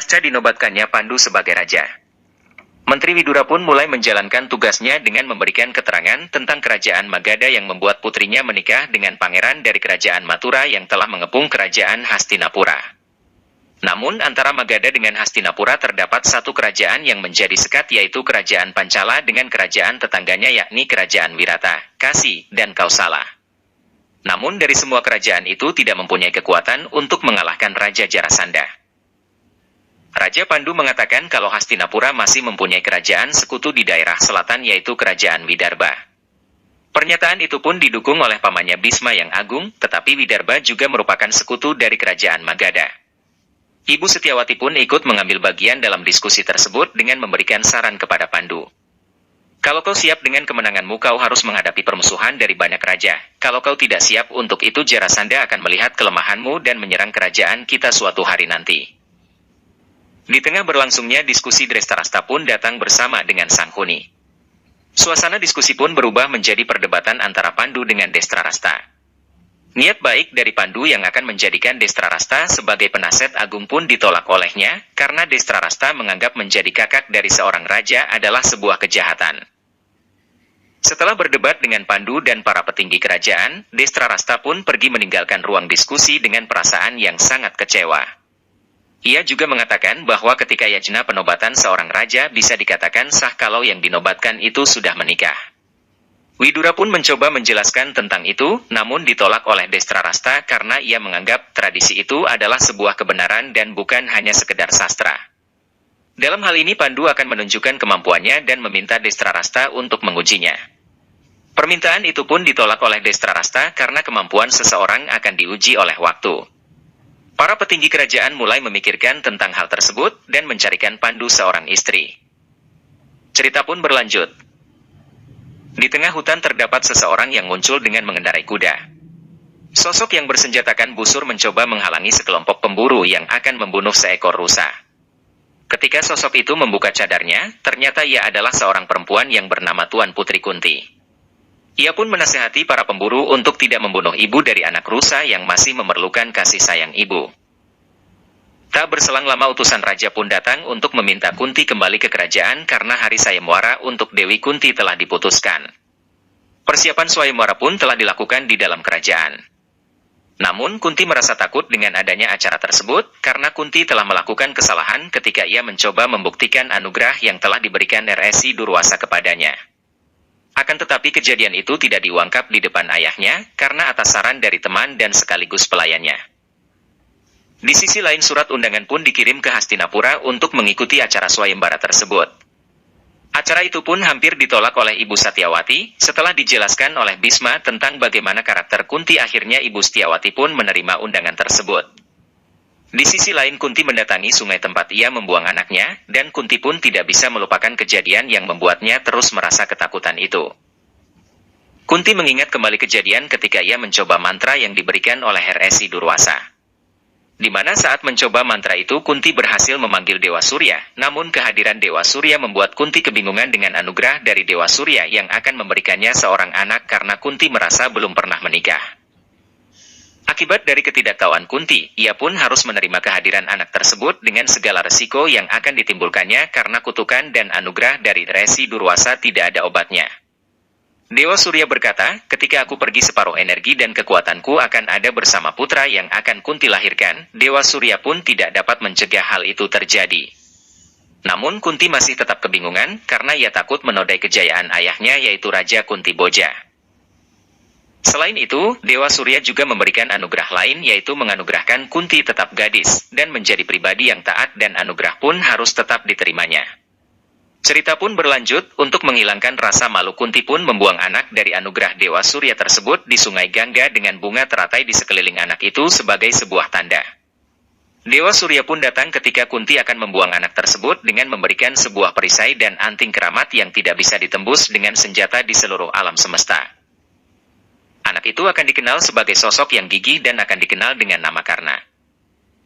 Pasca dinobatkannya Pandu sebagai raja, Menteri Widura pun mulai menjalankan tugasnya dengan memberikan keterangan tentang kerajaan Magadha yang membuat putrinya menikah dengan pangeran dari kerajaan Mathura yang telah mengepung kerajaan Hastinapura. Namun antara Magadha dengan Hastinapura terdapat satu kerajaan yang menjadi sekat, yaitu kerajaan Pancala dengan kerajaan tetangganya yakni kerajaan Wirata, Kasi, dan Kausala. Namun dari semua kerajaan itu tidak mempunyai kekuatan untuk mengalahkan Raja Jarasandha. Raja Pandu mengatakan kalau Hastinapura masih mempunyai kerajaan sekutu di daerah selatan yaitu kerajaan Widarbha. Pernyataan itu pun didukung oleh pamannya Bhisma yang agung, tetapi Widarbha juga merupakan sekutu dari kerajaan Magadha. Ibu Setyawati pun ikut mengambil bagian dalam diskusi tersebut dengan memberikan saran kepada Pandu. Kalau kau siap dengan kemenanganmu, kau harus menghadapi permusuhan dari banyak raja. Kalau kau tidak siap untuk itu, Jarasandha akan melihat kelemahanmu dan menyerang kerajaan kita suatu hari nanti. Di tengah berlangsungnya diskusi, Drestarasta pun datang bersama dengan Sanghuni. Suasana diskusi pun berubah menjadi perdebatan antara Pandu dengan Drestarasta. Niat baik dari Pandu yang akan menjadikan Drestarasta sebagai penasihat agung pun ditolak olehnya, karena Drestarasta menganggap menjadi kakak dari seorang raja adalah sebuah kejahatan. Setelah berdebat dengan Pandu dan para petinggi kerajaan, Drestarasta pun pergi meninggalkan ruang diskusi dengan perasaan yang sangat kecewa. Ia juga mengatakan bahwa ketika yajna penobatan seorang raja bisa dikatakan sah kalau yang dinobatkan itu sudah menikah. Widura pun mencoba menjelaskan tentang itu, namun ditolak oleh Drestarasta karena ia menganggap tradisi itu adalah sebuah kebenaran dan bukan hanya sekedar sastra. Dalam hal ini Pandu akan menunjukkan kemampuannya dan meminta Drestarasta untuk mengujinya. Permintaan itu pun ditolak oleh Drestarasta karena kemampuan seseorang akan diuji oleh waktu. Para petinggi kerajaan mulai memikirkan tentang hal tersebut dan mencarikan Pandu seorang istri. Cerita pun berlanjut. Di tengah hutan terdapat seseorang yang muncul dengan mengendarai kuda. Sosok yang bersenjatakan busur mencoba menghalangi sekelompok pemburu yang akan membunuh seekor rusa. Ketika sosok itu membuka cadarnya, ternyata ia adalah seorang perempuan yang bernama Tuan Putri Kunti. Ia pun menasihati para pemburu untuk tidak membunuh ibu dari anak rusa yang masih memerlukan kasih sayang ibu. Tak berselang lama utusan raja pun datang untuk meminta Kunti kembali ke kerajaan karena hari Sayemwara untuk Dewi Kunti telah diputuskan. Persiapan Swayamwara pun telah dilakukan di dalam kerajaan. Namun Kunti merasa takut dengan adanya acara tersebut karena Kunti telah melakukan kesalahan ketika ia mencoba membuktikan anugerah yang telah diberikan Resi Durwasa kepadanya. Akan tetapi kejadian itu tidak diungkap di depan ayahnya, karena atas saran dari teman dan sekaligus pelayannya. Di sisi lain surat undangan pun dikirim ke Hastinapura untuk mengikuti acara Swayambara tersebut. Acara itu pun hampir ditolak oleh Ibu Satyawati, setelah dijelaskan oleh Bhisma tentang bagaimana karakter Kunti, akhirnya Ibu Satyawati pun menerima undangan tersebut. Di sisi lain Kunti mendatangi sungai tempat ia membuang anaknya, dan Kunti pun tidak bisa melupakan kejadian yang membuatnya terus merasa ketakutan itu. Kunti mengingat kembali kejadian ketika ia mencoba mantra yang diberikan oleh Resi Durwasa. Di mana saat mencoba mantra itu Kunti berhasil memanggil Dewa Surya, namun kehadiran Dewa Surya membuat Kunti kebingungan dengan anugerah dari Dewa Surya yang akan memberikannya seorang anak karena Kunti merasa belum pernah menikah. Akibat dari ketidaktahuan Kunti, ia pun harus menerima kehadiran anak tersebut dengan segala resiko yang akan ditimbulkannya karena kutukan dan anugerah dari Resi Durwasa tidak ada obatnya. Dewa Surya berkata, ketika aku pergi separuh energi dan kekuatanku akan ada bersama putra yang akan Kunti lahirkan, Dewa Surya pun tidak dapat mencegah hal itu terjadi. Namun Kunti masih tetap kebingungan karena ia takut menodai kejayaan ayahnya yaitu Raja Kuntiboja. Selain itu, Dewa Surya juga memberikan anugerah lain yaitu menganugerahkan Kunti tetap gadis, dan menjadi pribadi yang taat dan anugerah pun harus tetap diterimanya. Cerita pun berlanjut, untuk menghilangkan rasa malu Kunti pun membuang anak dari anugerah Dewa Surya tersebut di sungai Gangga dengan bunga teratai di sekeliling anak itu sebagai sebuah tanda. Dewa Surya pun datang ketika Kunti akan membuang anak tersebut dengan memberikan sebuah perisai dan anting keramat yang tidak bisa ditembus dengan senjata di seluruh alam semesta. Anak itu akan dikenal sebagai sosok yang gigih dan akan dikenal dengan nama Karna.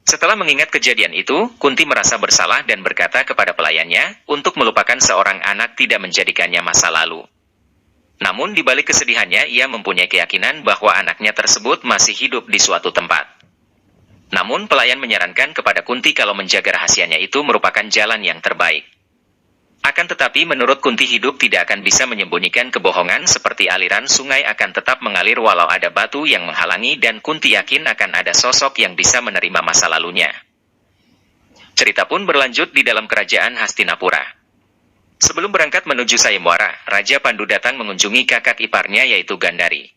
Setelah mengingat kejadian itu, Kunti merasa bersalah dan berkata kepada pelayannya, untuk melupakan seorang anak tidak menjadikannya masa lalu. Namun di balik kesedihannya ia mempunyai keyakinan bahwa anaknya tersebut masih hidup di suatu tempat. Namun pelayan menyarankan kepada Kunti kalau menjaga rahasianya itu merupakan jalan yang terbaik. Akan tetapi menurut Kunti hidup tidak akan bisa menyembunyikan kebohongan seperti aliran sungai akan tetap mengalir walau ada batu yang menghalangi dan Kunti yakin akan ada sosok yang bisa menerima masa lalunya. Cerita pun berlanjut di dalam kerajaan Hastinapura. Sebelum berangkat menuju Sayemwara, Raja Pandu datang mengunjungi kakak iparnya yaitu Gandari.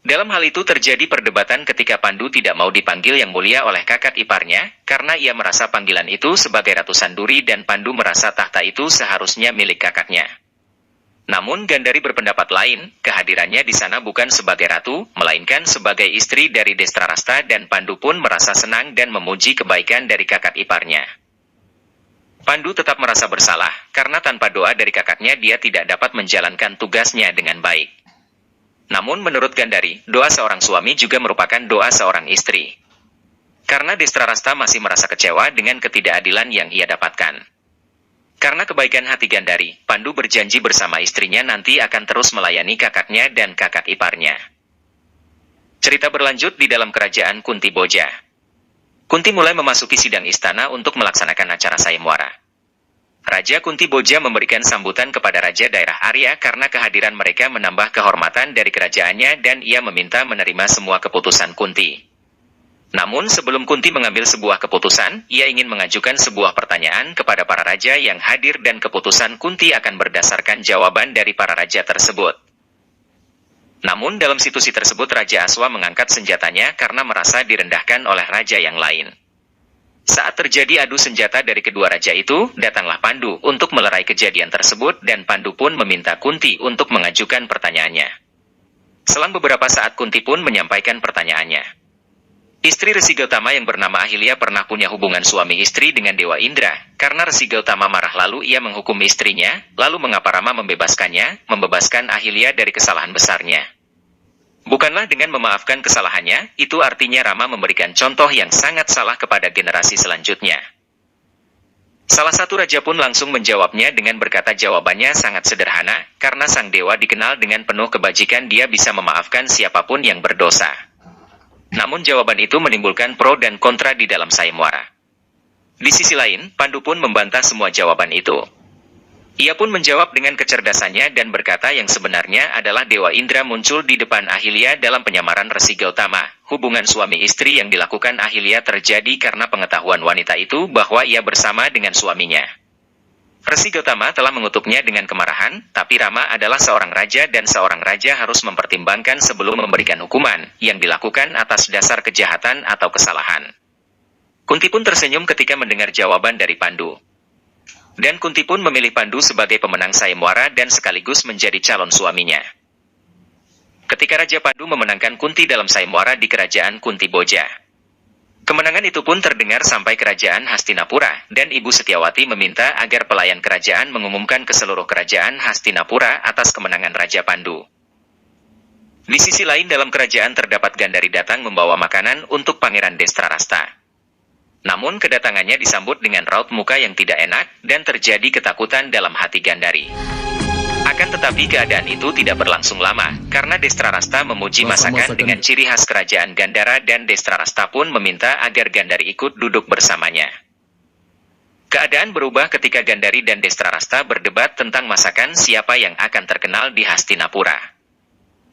Dalam hal itu terjadi perdebatan ketika Pandu tidak mau dipanggil yang mulia oleh kakak iparnya, karena ia merasa panggilan itu sebagai Ratu Sanduri dan Pandu merasa tahta itu seharusnya milik kakaknya. Namun Gandari berpendapat lain, kehadirannya di sana bukan sebagai ratu, melainkan sebagai istri dari Destrarasta dan Pandu pun merasa senang dan memuji kebaikan dari kakak iparnya. Pandu tetap merasa bersalah, karena tanpa doa dari kakaknya dia tidak dapat menjalankan tugasnya dengan baik. Namun menurut Gandari, doa seorang suami juga merupakan doa seorang istri. Karena Destrarasta masih merasa kecewa dengan ketidakadilan yang ia dapatkan. Karena kebaikan hati Gandari, Pandu berjanji bersama istrinya nanti akan terus melayani kakaknya dan kakak iparnya. Cerita berlanjut di dalam kerajaan Kunti Boja. Kunti mulai memasuki sidang istana untuk melaksanakan acara Sayemwara. Raja Kunti Boja memberikan sambutan kepada Raja daerah Arya karena kehadiran mereka menambah kehormatan dari kerajaannya dan ia meminta menerima semua keputusan Kunti. Namun sebelum Kunti mengambil sebuah keputusan, ia ingin mengajukan sebuah pertanyaan kepada para raja yang hadir dan keputusan Kunti akan berdasarkan jawaban dari para raja tersebut. Namun dalam situasi tersebut Raja Aswa mengangkat senjatanya karena merasa direndahkan oleh raja yang lain. Saat terjadi adu senjata dari kedua raja itu, datanglah Pandu untuk melerai kejadian tersebut dan Pandu pun meminta Kunti untuk mengajukan pertanyaannya. Selang beberapa saat Kunti pun menyampaikan pertanyaannya. Istri Resi Gautama yang bernama Ahilya pernah punya hubungan suami istri dengan Dewa Indra. Karena Resi Gautama marah lalu ia menghukum istrinya, lalu mengapa Rama membebaskan Ahilya dari kesalahan besarnya? Bukanlah dengan memaafkan kesalahannya, itu artinya Rama memberikan contoh yang sangat salah kepada generasi selanjutnya. Salah satu raja pun langsung menjawabnya dengan berkata jawabannya sangat sederhana, karena sang dewa dikenal dengan penuh kebajikan dia bisa memaafkan siapapun yang berdosa. Namun jawaban itu menimbulkan pro dan kontra di dalam Sayemwara. Di sisi lain, Pandu pun membantah semua jawaban itu. Ia pun menjawab dengan kecerdasannya dan berkata yang sebenarnya adalah Dewa Indra muncul di depan Ahilya dalam penyamaran Resi Gautama. Hubungan suami istri yang dilakukan Ahilya terjadi karena pengetahuan wanita itu bahwa ia bersama dengan suaminya. Resi Gautama telah mengutuknya dengan kemarahan, tapi Rama adalah seorang raja dan seorang raja harus mempertimbangkan sebelum memberikan hukuman yang dilakukan atas dasar kejahatan atau kesalahan. Kunti pun tersenyum ketika mendengar jawaban dari Pandu. Dan Kunti pun memilih Pandu sebagai pemenang Sayemwara dan sekaligus menjadi calon suaminya. Ketika Raja Pandu memenangkan Kunti dalam Sayemwara di kerajaan Kunti Boja. Kemenangan itu pun terdengar sampai kerajaan Hastinapura, dan Ibu Setiawati meminta agar pelayan kerajaan mengumumkan ke seluruh kerajaan Hastinapura atas kemenangan Raja Pandu. Di sisi lain dalam kerajaan terdapat Gandari datang membawa makanan untuk Pangeran Destrarasta. Namun kedatangannya disambut dengan raut muka yang tidak enak, dan terjadi ketakutan dalam hati Gandari. Akan tetapi keadaan itu tidak berlangsung lama, karena Destrarasta memuji masakan dengan ciri khas kerajaan Gandhara dan Destrarasta pun meminta agar Gandari ikut duduk bersamanya. Keadaan berubah ketika Gandari dan Destrarasta berdebat tentang masakan siapa yang akan terkenal di Hastinapura.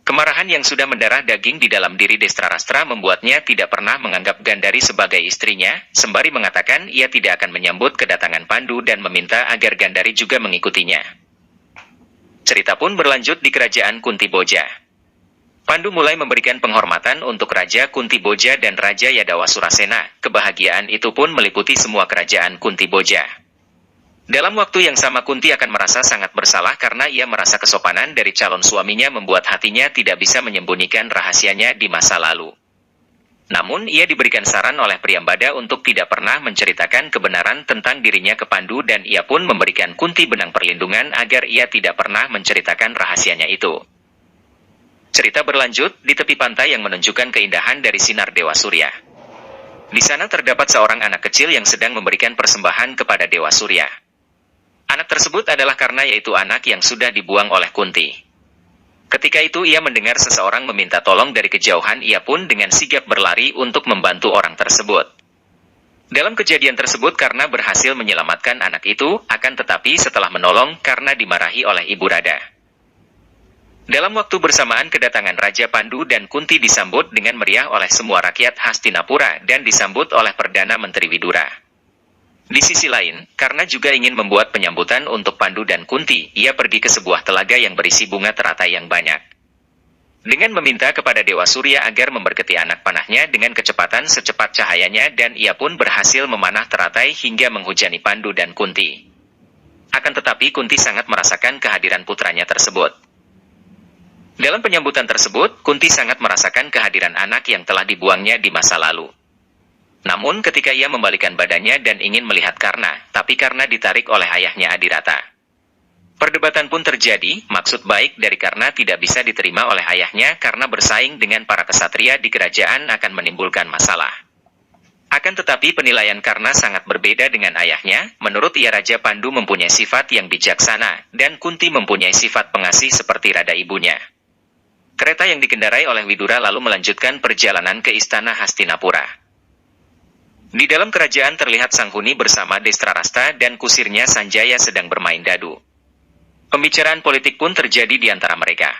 Kemarahan yang sudah mendarah daging di dalam diri Destrarastra membuatnya tidak pernah menganggap Gandari sebagai istrinya, sembari mengatakan ia tidak akan menyambut kedatangan Pandu dan meminta agar Gandari juga mengikutinya. Cerita pun berlanjut di kerajaan Kunti Boja. Pandu mulai memberikan penghormatan untuk Raja Kunti Boja dan Raja Yadawa Surasena. Kebahagiaan itu pun meliputi semua kerajaan Kunti Boja. Dalam waktu yang sama Kunti akan merasa sangat bersalah karena ia merasa kesopanan dari calon suaminya membuat hatinya tidak bisa menyembunyikan rahasianya di masa lalu. Namun ia diberikan saran oleh Priyambada untuk tidak pernah menceritakan kebenaran tentang dirinya ke Pandu dan ia pun memberikan Kunti benang perlindungan agar ia tidak pernah menceritakan rahasianya itu. Cerita berlanjut di tepi pantai yang menunjukkan keindahan dari sinar Dewa Surya. Di sana terdapat seorang anak kecil yang sedang memberikan persembahan kepada Dewa Surya. Anak tersebut adalah Karna yaitu anak yang sudah dibuang oleh Kunti. Ketika itu ia mendengar seseorang meminta tolong dari kejauhan, ia pun dengan sigap berlari untuk membantu orang tersebut. Dalam kejadian tersebut karena berhasil menyelamatkan anak itu, akan tetapi setelah menolong karena dimarahi oleh Ibu Radha. Dalam waktu bersamaan kedatangan Raja Pandu dan Kunti disambut dengan meriah oleh semua rakyat Hastinapura dan disambut oleh Perdana Menteri Widura. Di sisi lain, karena juga ingin membuat penyambutan untuk Pandu dan Kunti, ia pergi ke sebuah telaga yang berisi bunga teratai yang banyak. Dengan meminta kepada Dewa Surya agar memberkati anak panahnya dengan kecepatan secepat cahayanya, dan ia pun berhasil memanah teratai hingga menghujani Pandu dan Kunti. Akan tetapi Kunti sangat merasakan kehadiran putranya tersebut. Dalam penyambutan tersebut, Kunti sangat merasakan kehadiran anak yang telah dibuangnya di masa lalu. Namun ketika ia membalikan badannya dan ingin melihat Karna, tapi Karna ditarik oleh ayahnya Adirata. Perdebatan pun terjadi, maksud baik dari Karna tidak bisa diterima oleh ayahnya karena bersaing dengan para kesatria di kerajaan akan menimbulkan masalah. Akan tetapi penilaian Karna sangat berbeda dengan ayahnya, menurut ia Raja Pandu mempunyai sifat yang bijaksana, dan Kunti mempunyai sifat pengasih seperti Radha ibunya. Kereta yang dikendarai oleh Widura lalu melanjutkan perjalanan ke Istana Hastinapura. Di dalam kerajaan terlihat Sanghuni bersama Destrarasta dan kusirnya Sanjaya sedang bermain dadu. Pembicaraan politik pun terjadi di antara mereka.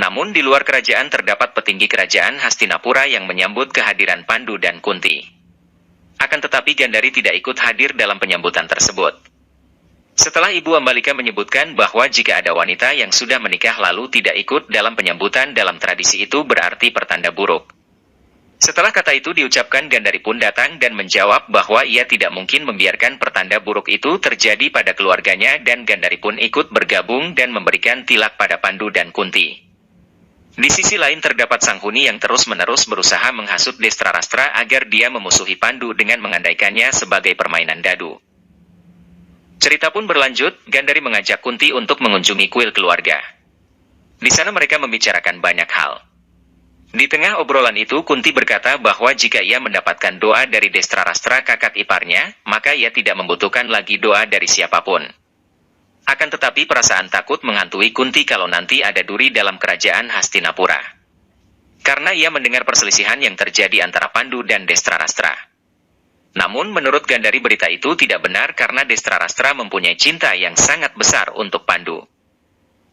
Namun di luar kerajaan terdapat petinggi kerajaan Hastinapura yang menyambut kehadiran Pandu dan Kunti. Akan tetapi Gandari tidak ikut hadir dalam penyambutan tersebut. Setelah Ibu Ambalika menyebutkan bahwa jika ada wanita yang sudah menikah lalu tidak ikut dalam penyambutan dalam tradisi itu berarti pertanda buruk. Setelah kata itu diucapkan, Gandari pun datang dan menjawab bahwa ia tidak mungkin membiarkan pertanda buruk itu terjadi pada keluarganya, dan Gandari pun ikut bergabung dan memberikan tilak pada Pandu dan Kunti. Di sisi lain terdapat Sanghuni yang terus-menerus berusaha menghasut Destrarastra agar dia memusuhi Pandu dengan mengandaikannya sebagai permainan dadu. Cerita pun berlanjut, Gandari mengajak Kunti untuk mengunjungi kuil keluarga. Di sana mereka membicarakan banyak hal. Di tengah obrolan itu Kunti berkata bahwa jika ia mendapatkan doa dari Destrarastra kakak iparnya, maka ia tidak membutuhkan lagi doa dari siapapun. Akan tetapi perasaan takut menghantui Kunti kalau nanti ada duri dalam kerajaan Hastinapura. Karena ia mendengar perselisihan yang terjadi antara Pandu dan Destrarastra. Namun menurut Gandari berita itu tidak benar karena Destrarastra mempunyai cinta yang sangat besar untuk Pandu.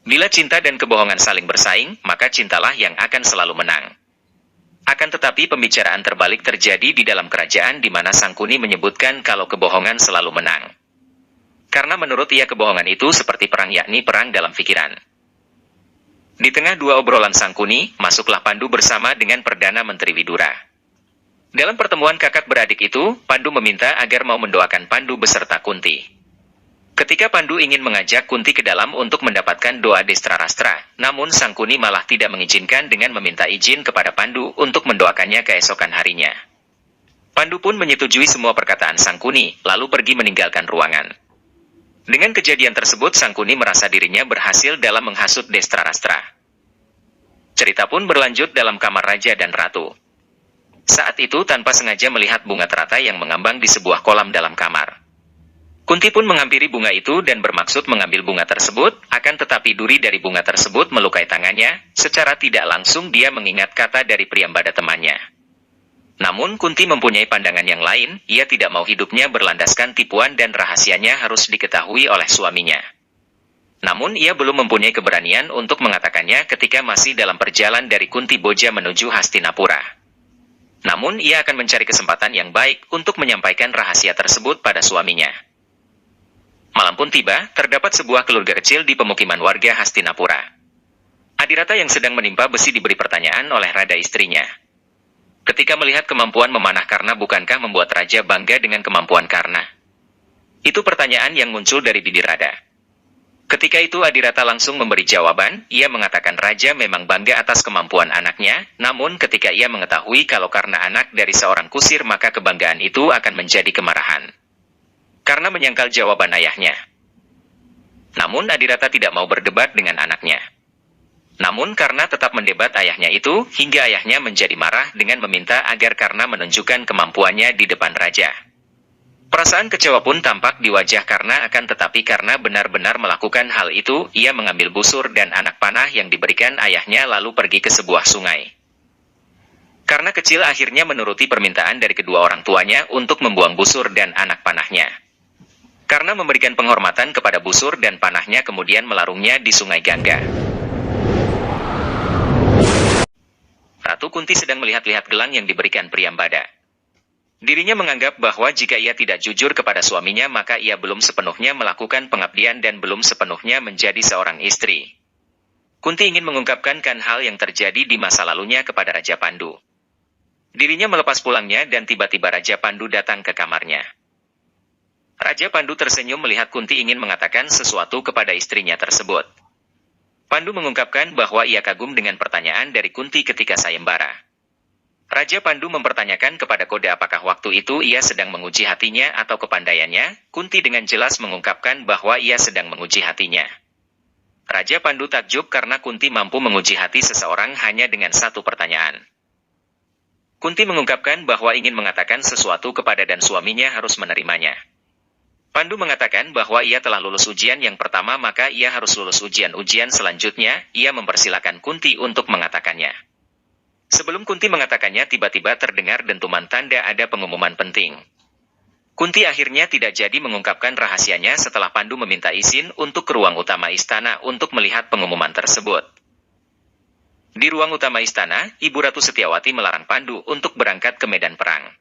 Bila cinta dan kebohongan saling bersaing, maka cintalah yang akan selalu menang. Akan tetapi pembicaraan terbalik terjadi di dalam kerajaan di mana Sangkuni menyebutkan kalau kebohongan selalu menang. Karena menurut ia kebohongan itu seperti perang, yakni perang dalam pikiran. Di tengah dua obrolan Sangkuni, masuklah Pandu bersama dengan Perdana Menteri Widura. Dalam pertemuan kakak beradik itu, Pandu meminta agar mau mendoakan Pandu beserta Kunti. Ketika Pandu ingin mengajak Kunti ke dalam untuk mendapatkan doa Destrarastra, namun Sangkuni malah tidak mengizinkan dengan meminta izin kepada Pandu untuk mendoakannya keesokan harinya. Pandu pun menyetujui semua perkataan Sangkuni, lalu pergi meninggalkan ruangan. Dengan kejadian tersebut Sangkuni merasa dirinya berhasil dalam menghasut Destrarastra. Cerita pun berlanjut dalam kamar Raja dan Ratu. Saat itu tanpa sengaja melihat bunga teratai yang mengambang di sebuah kolam dalam kamar. Kunti pun menghampiri bunga itu dan bermaksud mengambil bunga tersebut, akan tetapi duri dari bunga tersebut melukai tangannya, secara tidak langsung dia mengingat kata dari Priyambada temannya. Namun Kunti mempunyai pandangan yang lain, ia tidak mau hidupnya berlandaskan tipuan dan rahasianya harus diketahui oleh suaminya. Namun ia belum mempunyai keberanian untuk mengatakannya ketika masih dalam perjalanan dari Kunti Boja menuju Hastinapura. Namun ia akan mencari kesempatan yang baik untuk menyampaikan rahasia tersebut pada suaminya. Malam pun tiba, terdapat sebuah keluarga kecil di pemukiman warga Hastinapura. Adirata yang sedang menimpa besi diberi pertanyaan oleh Radha istrinya. Ketika melihat kemampuan memanah Karna, bukankah membuat Raja bangga dengan kemampuan Karna? Itu pertanyaan yang muncul dari bibir Radha. Ketika itu Adirata langsung memberi jawaban, ia mengatakan Raja memang bangga atas kemampuan anaknya, namun ketika ia mengetahui kalau Karna anak dari seorang kusir maka kebanggaan itu akan menjadi kemarahan. Karena menyangkal jawaban ayahnya. Namun Adirata tidak mau berdebat dengan anaknya. Namun Karna tetap mendebat ayahnya itu, hingga ayahnya menjadi marah dengan meminta agar Karna menunjukkan kemampuannya di depan Raja. Perasaan kecewa pun tampak di wajah karena akan tetapi karena benar-benar melakukan hal itu, ia mengambil busur dan anak panah yang diberikan ayahnya lalu pergi ke sebuah sungai. Karena kecil akhirnya menuruti permintaan dari kedua orang tuanya untuk membuang busur dan anak panahnya. Karena memberikan penghormatan kepada busur dan panahnya kemudian melarungnya di sungai Gangga. Ratu Kunti sedang melihat-lihat gelang yang diberikan Priyambada. Dirinya menganggap bahwa jika ia tidak jujur kepada suaminya maka ia belum sepenuhnya melakukan pengabdian dan belum sepenuhnya menjadi seorang istri. Kunti ingin mengungkapkan hal yang terjadi di masa lalunya kepada Raja Pandu. Dirinya melepas pulangnya dan tiba-tiba Raja Pandu datang ke kamarnya. Raja Pandu tersenyum melihat Kunti ingin mengatakan sesuatu kepada istrinya tersebut. Pandu mengungkapkan bahwa ia kagum dengan pertanyaan dari Kunti ketika sayembara. Raja Pandu mempertanyakan kepada Koda apakah waktu itu ia sedang menguji hatinya atau kepandaiannya. Kunti dengan jelas mengungkapkan bahwa ia sedang menguji hatinya. Raja Pandu takjub karena Kunti mampu menguji hati seseorang hanya dengan satu pertanyaan. Kunti mengungkapkan bahwa ingin mengatakan sesuatu kepada dan suaminya harus menerimanya. Pandu mengatakan bahwa ia telah lulus ujian yang pertama maka ia harus lulus ujian-ujian selanjutnya. Ia mempersilakan Kunti untuk mengatakannya. Sebelum Kunti mengatakannya tiba-tiba terdengar dentuman tanda ada pengumuman penting. Kunti akhirnya tidak jadi mengungkapkan rahasianya setelah Pandu meminta izin untuk ke ruang utama istana untuk melihat pengumuman tersebut. Di ruang utama istana, Ibu Ratu Setyawati melarang Pandu untuk berangkat ke medan perang.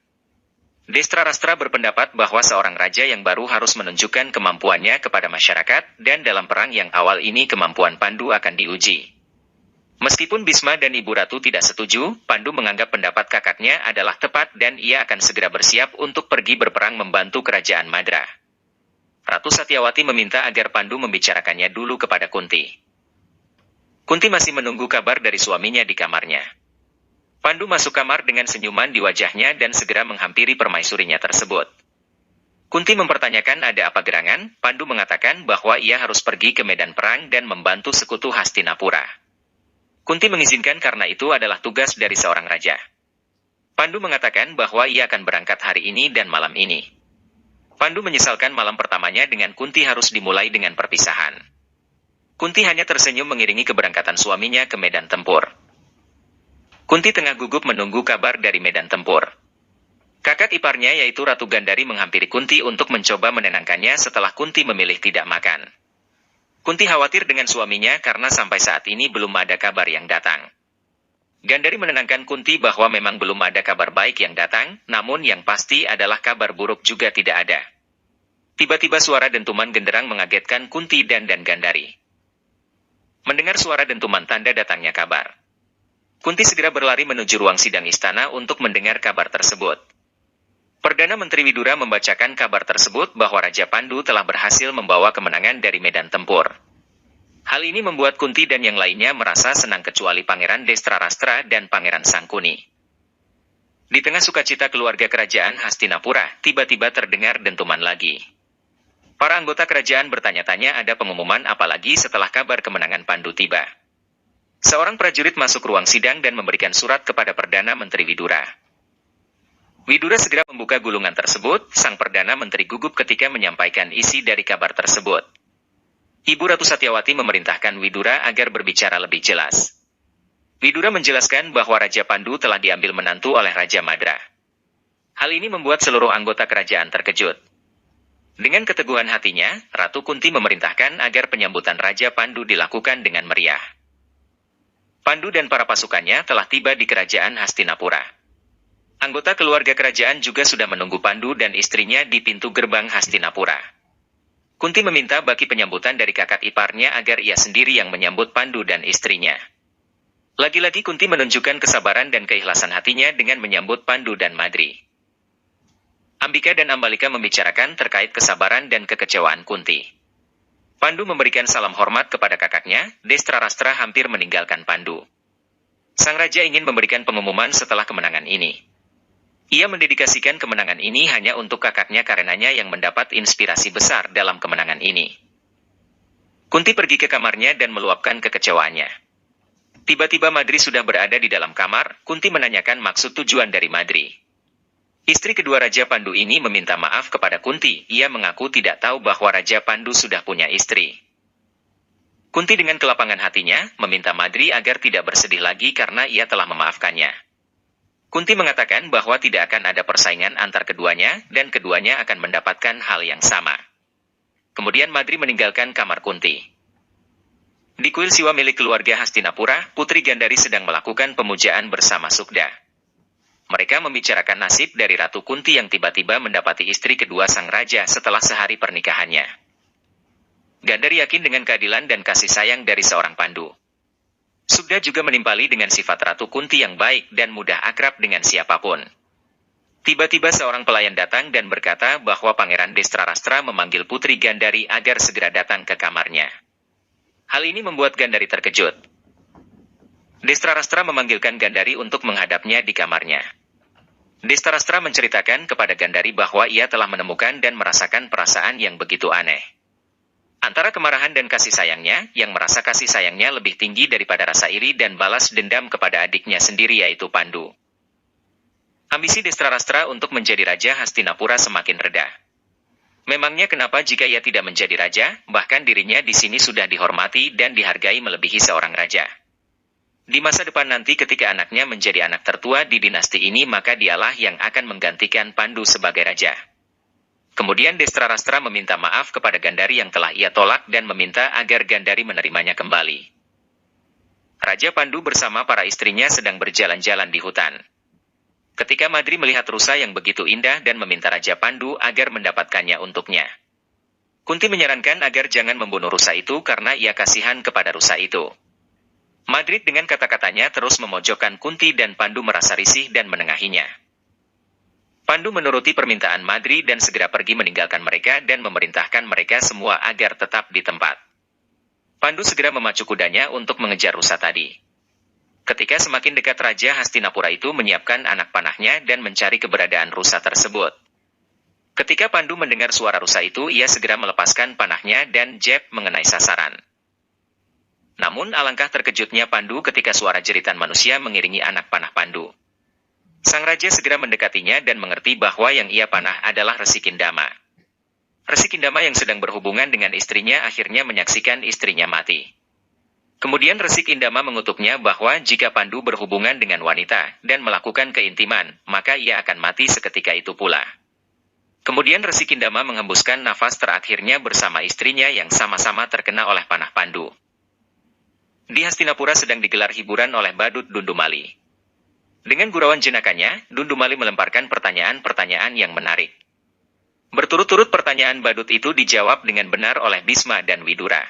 Destrarastra berpendapat bahwa seorang raja yang baru harus menunjukkan kemampuannya kepada masyarakat dan dalam perang yang awal ini kemampuan Pandu akan diuji. Meskipun Bisma dan Ibu Ratu tidak setuju, Pandu menganggap pendapat kakaknya adalah tepat dan ia akan segera bersiap untuk pergi berperang membantu kerajaan Madra. Ratu Satyawati meminta agar Pandu membicarakannya dulu kepada Kunti. Kunti masih menunggu kabar dari suaminya di kamarnya. Pandu masuk kamar dengan senyuman di wajahnya dan segera menghampiri permaisurinya tersebut. Kunti mempertanyakan ada apa gerangan. Pandu mengatakan bahwa ia harus pergi ke medan perang dan membantu sekutu Hastinapura. Kunti mengizinkan karena itu adalah tugas dari seorang raja. Pandu mengatakan bahwa ia akan berangkat hari ini dan malam ini. Pandu menyesalkan malam pertamanya dengan Kunti harus dimulai dengan perpisahan. Kunti hanya tersenyum mengiringi keberangkatan suaminya ke medan tempur. Kunti tengah gugup menunggu kabar dari medan tempur. Kakak iparnya yaitu Ratu Gandari menghampiri Kunti untuk mencoba menenangkannya setelah Kunti memilih tidak makan. Kunti khawatir dengan suaminya karena sampai saat ini belum ada kabar yang datang. Gandari menenangkan Kunti bahwa memang belum ada kabar baik yang datang, namun yang pasti adalah kabar buruk juga tidak ada. Tiba-tiba suara dentuman genderang mengagetkan Kunti dan Gandari. Mendengar suara dentuman tanda datangnya kabar. Kunti segera berlari menuju ruang sidang istana untuk mendengar kabar tersebut. Perdana Menteri Widura membacakan kabar tersebut bahwa Raja Pandu telah berhasil membawa kemenangan dari medan tempur. Hal ini membuat Kunti dan yang lainnya merasa senang kecuali Pangeran Destrarastra dan Pangeran Sangkuni. Di tengah sukacita keluarga kerajaan Hastinapura, tiba-tiba terdengar dentuman lagi. Para anggota kerajaan bertanya-tanya ada pengumuman apa lagi setelah kabar kemenangan Pandu tiba. Seorang prajurit masuk ruang sidang dan memberikan surat kepada Perdana Menteri Widura. Widura segera membuka gulungan tersebut, sang Perdana Menteri gugup ketika menyampaikan isi dari kabar tersebut. Ibu Ratu Satyawati memerintahkan Widura agar berbicara lebih jelas. Widura menjelaskan bahwa Raja Pandu telah diambil menantu oleh Raja Madra. Hal ini membuat seluruh anggota kerajaan terkejut. Dengan keteguhan hatinya, Ratu Kunti memerintahkan agar penyambutan Raja Pandu dilakukan dengan meriah. Pandu dan para pasukannya telah tiba di kerajaan Hastinapura. Anggota keluarga kerajaan juga sudah menunggu Pandu dan istrinya di pintu gerbang Hastinapura. Kunti meminta bagi penyambutan dari kakak iparnya agar ia sendiri yang menyambut Pandu dan istrinya. Lagi-lagi Kunti menunjukkan kesabaran dan keikhlasan hatinya dengan menyambut Pandu dan Madri. Ambika dan Ambalika membicarakan terkait kesabaran dan kekecewaan Kunti. Pandu memberikan salam hormat kepada kakaknya, Destrarastra hampir meninggalkan Pandu. Sang raja ingin memberikan pengumuman setelah kemenangan ini. Ia mendedikasikan kemenangan ini hanya untuk kakaknya karenanya yang mendapat inspirasi besar dalam kemenangan ini. Kunti pergi ke kamarnya dan meluapkan kekecewaannya. Tiba-tiba Madri sudah berada di dalam kamar. Kunti menanyakan maksud tujuan dari Madri. Istri kedua Raja Pandu ini meminta maaf kepada Kunti. Ia mengaku tidak tahu bahwa Raja Pandu sudah punya istri. Kunti dengan kelapangan hatinya, meminta Madri agar tidak bersedih lagi karena ia telah memaafkannya. Kunti mengatakan bahwa tidak akan ada persaingan antar keduanya, dan keduanya akan mendapatkan hal yang sama. Kemudian Madri meninggalkan kamar Kunti. Di kuil siwa milik keluarga Hastinapura, Putri Gandari sedang melakukan pemujaan bersama Sukda. Mereka membicarakan nasib dari Ratu Kunti yang tiba-tiba mendapati istri kedua sang raja setelah sehari pernikahannya. Gandari yakin dengan keadilan dan kasih sayang dari seorang Pandu. Sukda juga menimpali dengan sifat Ratu Kunti yang baik dan mudah akrab dengan siapapun. Tiba-tiba seorang pelayan datang dan berkata bahwa Pangeran Destrarastra memanggil Putri Gandari agar segera datang ke kamarnya. Hal ini membuat Gandari terkejut. Destrarastra memanggilkan Gandari untuk menghadapnya di kamarnya. Destrarastra menceritakan kepada Gandari bahwa ia telah menemukan dan merasakan perasaan yang begitu aneh. Antara kemarahan dan kasih sayangnya, yang merasa kasih sayangnya lebih tinggi daripada rasa iri dan balas dendam kepada adiknya sendiri yaitu Pandu. Ambisi Destrarastra untuk menjadi Raja Hastinapura semakin reda. Memangnya kenapa jika ia tidak menjadi raja, bahkan dirinya di sini sudah dihormati dan dihargai melebihi seorang raja. Di masa depan nanti ketika anaknya menjadi anak tertua di dinasti ini maka dialah yang akan menggantikan Pandu sebagai raja. Kemudian Destrarastra meminta maaf kepada Gandari yang telah ia tolak dan meminta agar Gandari menerimanya kembali. Raja Pandu bersama para istrinya sedang berjalan-jalan di hutan. Ketika Madri melihat rusa yang begitu indah dan meminta Raja Pandu agar mendapatkannya untuknya. Kunti menyarankan agar jangan membunuh rusa itu karena ia kasihan kepada rusa itu. Madri dengan kata-katanya terus memojokkan Kunti dan Pandu merasa risih dan menengahinya. Pandu menuruti permintaan Madri dan segera pergi meninggalkan mereka dan memerintahkan mereka semua agar tetap di tempat. Pandu segera memacu kudanya untuk mengejar rusa tadi. Ketika semakin dekat Raja Hastinapura itu menyiapkan anak panahnya dan mencari keberadaan rusa tersebut. Ketika Pandu mendengar suara rusa itu, ia segera melepaskan panahnya dan jeb mengenai sasaran. Namun alangkah terkejutnya Pandu ketika suara jeritan manusia mengiringi anak panah Pandu. Sang raja segera mendekatinya dan mengerti bahwa yang ia panah adalah Resi Kindama. Resi Kindama yang sedang berhubungan dengan istrinya akhirnya menyaksikan istrinya mati. Kemudian Resi Kindama mengutuknya bahwa jika Pandu berhubungan dengan wanita dan melakukan keintiman, maka ia akan mati seketika itu pula. Kemudian Resi Kindama menghembuskan nafas terakhirnya bersama istrinya yang sama-sama terkena oleh panah Pandu. Di Hastinapura sedang digelar hiburan oleh badut Dundumali. Dengan gurauan jenakannya, Dundumali melemparkan pertanyaan-pertanyaan yang menarik. Berturut-turut pertanyaan badut itu dijawab dengan benar oleh Bisma dan Widura.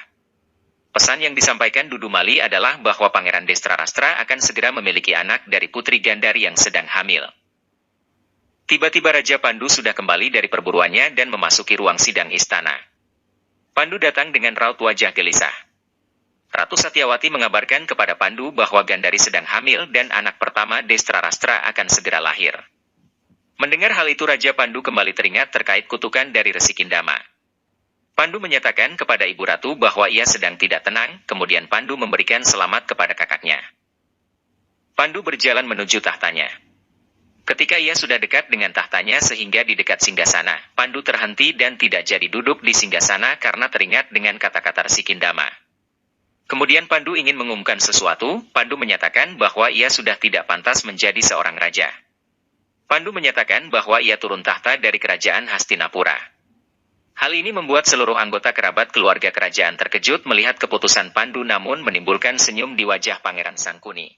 Pesan yang disampaikan Dundumali adalah bahwa Pangeran Destrarastra akan segera memiliki anak dari Putri Gandari yang sedang hamil. Tiba-tiba Raja Pandu sudah kembali dari perburuannya dan memasuki ruang sidang istana. Pandu datang dengan raut wajah gelisah. Ratu Satyawati mengabarkan kepada Pandu bahwa Gandari sedang hamil dan anak pertama Destrarastra akan segera lahir. Mendengar hal itu Raja Pandu kembali teringat terkait kutukan dari Resi Kindama. Pandu menyatakan kepada Ibu Ratu bahwa ia sedang tidak tenang, kemudian Pandu memberikan selamat kepada kakaknya. Pandu berjalan menuju tahtanya. Ketika ia sudah dekat dengan tahtanya sehingga di dekat singgasana, Pandu terhenti dan tidak jadi duduk di singgasana karena teringat dengan kata-kata Resi Kindama. Kemudian Pandu ingin mengumumkan sesuatu, Pandu menyatakan bahwa ia sudah tidak pantas menjadi seorang raja. Pandu menyatakan bahwa ia turun tahta dari kerajaan Hastinapura. Hal ini membuat seluruh anggota kerabat keluarga kerajaan terkejut melihat keputusan Pandu namun menimbulkan senyum di wajah Pangeran Sangkuni.